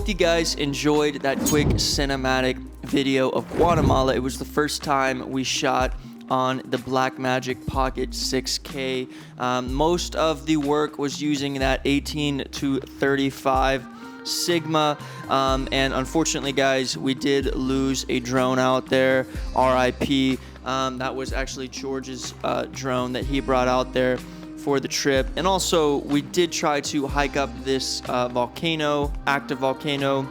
hope you guys enjoyed that quick cinematic video of Guatemala. It was the first time we shot on the Blackmagic Pocket 6K. Most of the work was using that 18 to 35 Sigma, and unfortunately guys, we did lose a drone out there, RIP. That was actually George's drone that he brought out there for the trip. And also we did try to hike up this volcano, active volcano.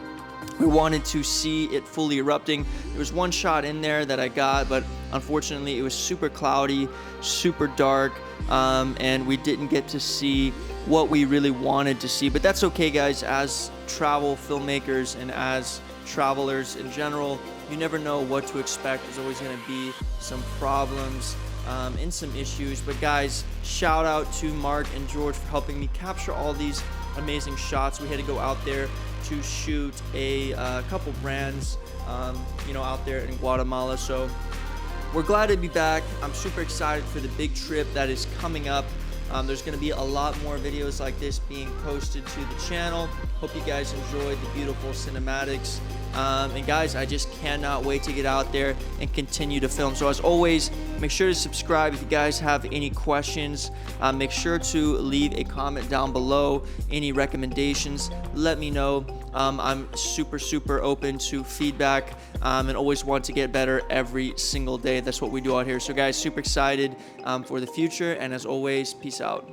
We wanted to see it fully erupting. There was one shot in there that I got, but unfortunately it was super cloudy, super dark, and we didn't get to see what we really wanted to see. But that's okay guys, as travel filmmakers and as travelers in general, you never know what to expect. There's always going to be some problems and some issues. But guys, shout out to Mark and George for helping me capture all these amazing shots. We had to go out there to shoot a couple brands, out there in Guatemala. So we're glad to be back. I'm super excited for the big trip that is coming up. There's going to be a lot more videos like this being posted to the channel. Hope you guys enjoyed the beautiful cinematics. And guys, I just cannot wait to get out there and continue to film. So as always, make sure to subscribe. If you guys have any questions, make sure to leave a comment down below. Any recommendations, let me know. I'm super open to feedback, and always want to get better every single day. That's what we do out here. So guys, super excited for the future, and as always, peace out.